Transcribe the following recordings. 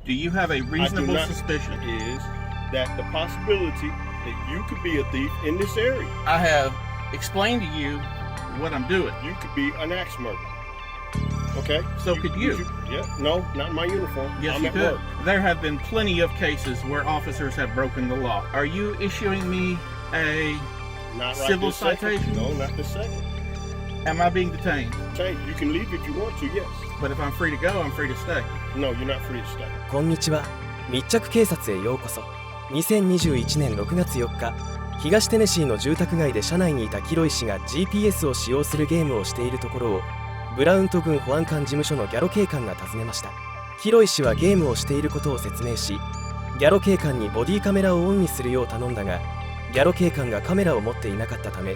Do you have a reasonable suspicion? Is that the possibility that you could be a thief in this area? I have explained to you what I'm doing. You could be an axe murderer. Okay? So could you? Yeah, no, not in my uniform. Yes, I'm you at could. work. There have been plenty of cases where officers have broken the law. Are you issuing me a Not right civil this second. citation? No, not this second. Am I being detained? You can leave if you want to, yes. But if I'm free to go, I'm free to stay. No, you're not free to stay. こんにちは。密着警察へようこそ。2021年6月4日、東テネシーの住宅街で車内にいたキロイ氏が GPS を使用するゲームをしているところをブラウント郡保安官事務所のギャロ警官が訪ねました。キロイ氏はゲームをしていることを説明し、ギャロ警官にボディカメラをオンにするよう頼んだが、ギャロ警官がカメラを持っていなかったため、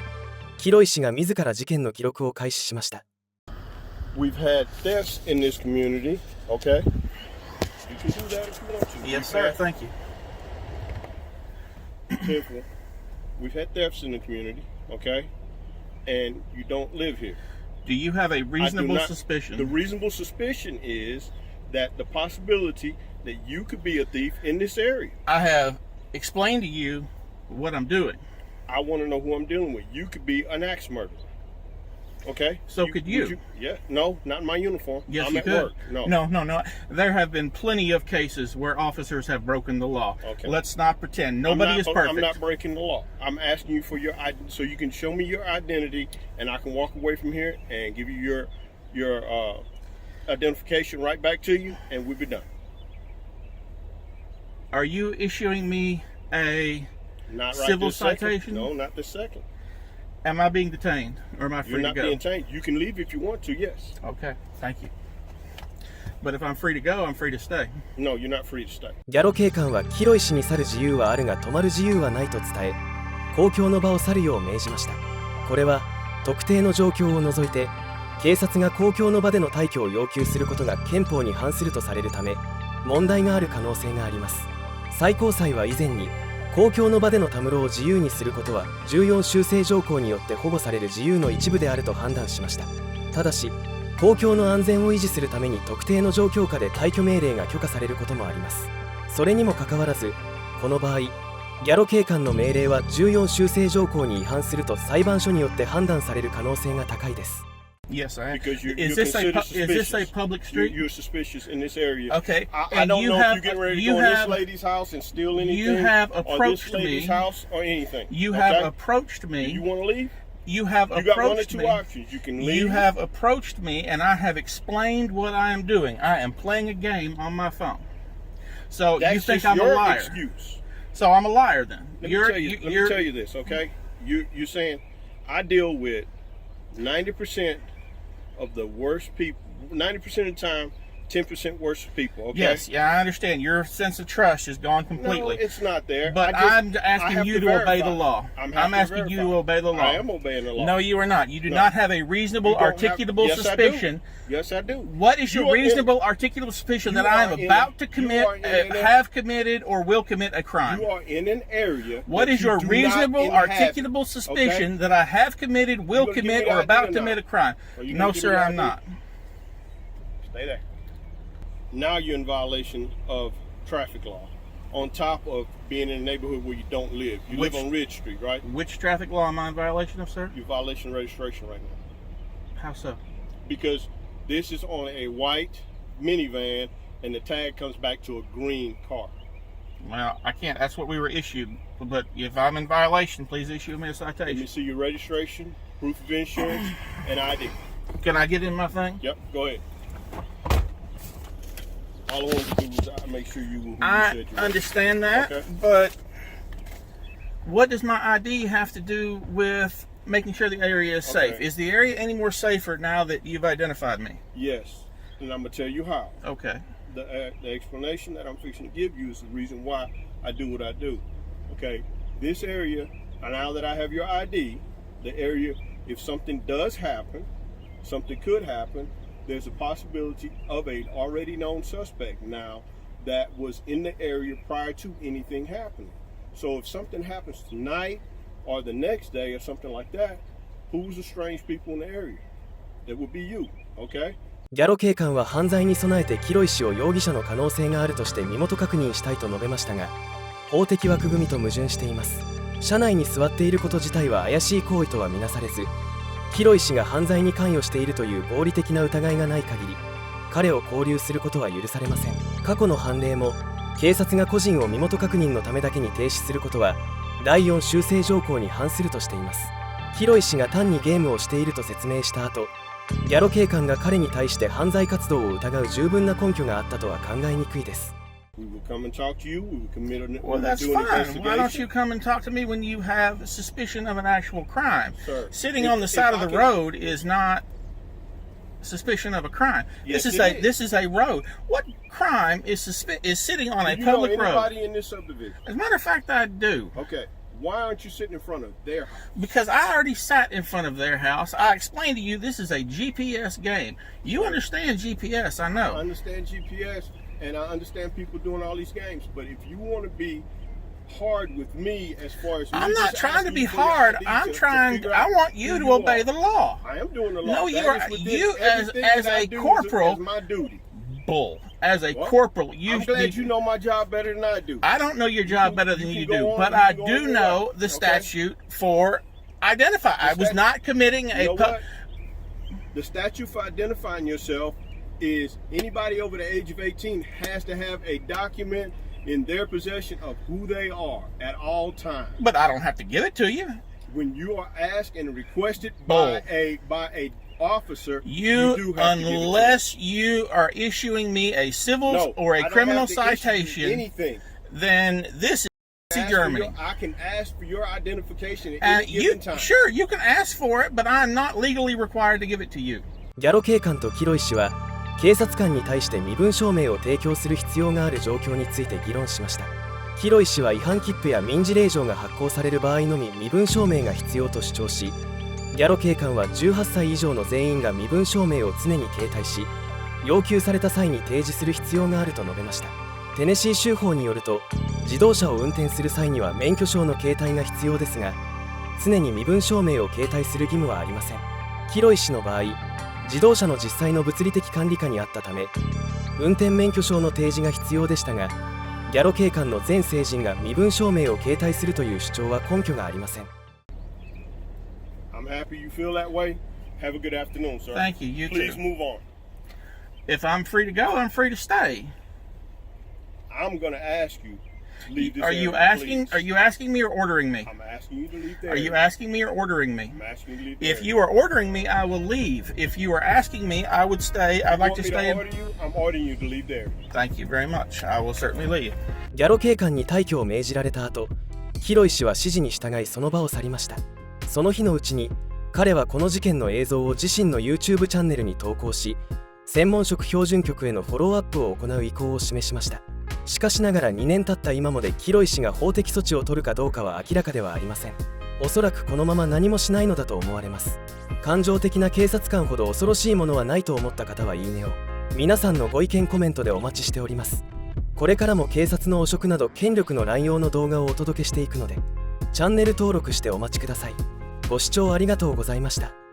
キロイ氏が自ら事件の記録を開始しました。We've had thefts in this community, okay? You can do that if you want to. Yes, sir. Thank you. Careful. We've had thefts in the community, okay? And you don't live here. Do you have a reasonable suspicion? The reasonable suspicion is that the possibility that you could be a thief in this area. I have explained to you what I'm doing. I want to know who I'm dealing with. You could be an axe murderer. Okay? So could you? Yeah. No, not in my uniform. Yes, I'm you at could. work. No. No. There have been plenty of cases where officers have broken the law. Okay. Let's not pretend. Nobody is perfect. I'm not breaking the law. I'm asking you for your so you can show me your identity, and I can walk away from here and give you your identification right back to you, and we'll be done. Are you issuing me a Not right civil this second. citation? No, not this second. Am I being detained, or am I free You're not to go? being detained. You can leave if you want to, yes. Okay, thank you. But if I'm free to go, I'm free to stay. No, you're not free to stay. ギャロ警官はキロイ氏に去る自由はあるが止まる自由はないと伝え、公共の場を去るよう命じました。これは特定の状況を除いて警察が公共の場での退去を要求することが憲法に反するとされるため、問題がある可能性があります。最高裁は以前に公共の場でのたむろを自由にすることは14修正条項によって保護される自由の一部であると判断しました。ただし公共の安全を維持するために特定の状況下で退去命令が許可されることもあります。それにもかかわらず、この場合ギャロ警官の命令は14修正条項に違反すると裁判所によって判断される可能性が高いです。Yes, I am. Because you're Is this suspicious. a public street? You're suspicious in this area. Okay. I don't know if you're getting ready to go in this lady's house and steal anything. You have or approached this lady's me. house or anything. You okay? have approached me. You want to leave? You have You got one or approached two me. options. You can leave. You have approached me, and I have explained what I am doing. I am playing a game on my phone. So That's you think just I'm your a liar? Excuse. So I'm a liar then. Let me tell you this, okay? You're saying I deal with 90% of the worst people, 90% of the time, 10% worse people, okay? Yes, yeah, I understand. Your sense of trust is gone completely. No, it's not there. But I'm asking you to obey the law. I'm asking you to obey the law. I am obeying the law. No, you are not. You do not have a reasonable, articulable suspicion. Yes, I do. What is your reasonable, articulable suspicion that I am about to commit, have committed, or will commit a crime? You are in an area. What is your reasonable, articulable suspicion that I have committed, will commit, or about to commit a crime? No, sir, I'm not. Stay there. Now you're in violation of traffic law, on top of being in a neighborhood where you don't live. You live on Ridge Street, right? Which traffic law am I in violation of, sir? You're violation of registration right now. How so? Because this is on a white minivan, and the tag comes back to a green car. Well, I can't. That's what we were issued. But if I'm in violation, please issue me a Let me citation. see your registration, proof of insurance, and ID. Can I get in my thing? Yep, go ahead. All I wanted to do was make sure you who you I said you were. understand that, Okay. but what does my ID have to do with making sure the area is safe? Okay. Is the area any more safer now that you've identified me? Yes, and I'm gonna tell you how. Okay. The explanation that I'm fixing to give you is the reason why I do what I do. Okay, this area, now that I have your ID, the area, if something does happen, something could happen, there's a possibility of a already known suspect now that was in the area prior to anything happening. So if something happens tonight or the next day or something like that, who's the strange people in the area? That would be you, okay? ギャロ警官は犯罪に備えてキロイ氏を容疑者の可能性があるとして身元確認したいと述べましたが、法的枠組みと矛盾しています。車内に座っていること自体は怪しい行為とは見なされず、キロイ氏が犯罪に関与しているという合理的な疑いがない限り、彼を拘留することは許されません。過去の判例も、警察が個人を身元確認のためだけに停止することは第4修正条項に反するとしています。キロイ氏が単にゲームをしていると説明した後、ギャロ警官が彼に対して犯罪活動を疑う十分な根拠があったとは考えにくいです。Well, that's fine. Why don't you come and talk to me when you have suspicion of an actual crime? Sitting on the side of the road is not suspicion of a crime. This is a road. What crime is sitting on a public road? Anybody in this subdivision? As a matter of fact, I do. Okay. Why aren't you sitting in front of their house? Because I already sat in front of their house. I explained to you this is a GPS game. You understand GPS, I know. I understand GPS, and I understand people doing all these games. But if you want to be hard with me as far as I'm not trying to be hard. I want you to obey the law. I am doing the law. No, you as a corporal. Is my duty. Bull. As a corporal, I'm glad you know my job better than I do. I don't know your job better than you do, but I do know the statute for identify. I was not committing a. The statute for identifying yourself is anybody over the age of 18 has to have a document in their possession of who they are at all times. But I don't have to give it to you. When you are asked and requested by a officer, unless you are issuing me a civil or a criminal citation, then this is Germany. I can ask for your identification at any given time. Sure, you can ask for it, but I'm not legally required to give it to you. ギャロ警官とキロイ氏は警察官に対して身分証明を提供する必要がある状況について議論しました。キロイ氏は違反切符や民事令状が発行される場合のみ身分証明が必要と主張し、ギャロ警官は18歳以上の全員が身分証明を常に携帯し、要求された際に提示する必要があると述べました。テネシー州法によると、自動車を運転する際には免許証の携帯が必要ですが、常に身分証明を携帯する義務はありません。キロイ氏の場合、自動車の実際の物理的管理下にあったため、運転免許証の提示が必要でしたが、ギャロ警官の全成人が身分証明を携帯するという主張は根拠がありません。I'm happy you feel that way. Have a good afternoon, sir. Thank you. You Please too. move on. If I'm free to go, I'm free to stay. I'm going to ask you to leave this Are area, you asking? please. Are you asking me or ordering me? I'm asking you to leave there. Are you asking me or ordering me? I'm asking you to leave there. If you are ordering me, I will leave. If you are asking me, I would stay. I'd like to stay. I'm ordering you to leave there. Thank you very much. I will certainly leave. ギャロ警官に退去を命じられた後、キロイ氏は指示に従いその場を去りました。その日のうちに、彼はこの事件の映像を自身の YouTube チャンネルに投稿し、専門職標準局へのフォローアップを行う意向を示しました。しかしながら2年経った今もでキロイ氏が法的措置を取るかどうかは明らかではありません。おそらくこのまま何もしないのだと思われます。感情的な警察官ほど恐ろしいものはないと思った方はいいねを。皆さんのご意見コメントでお待ちしております。これからも警察の汚職など権力の乱用の動画をお届けしていくので、チャンネル登録してお待ちください。ご視聴ありがとうございました。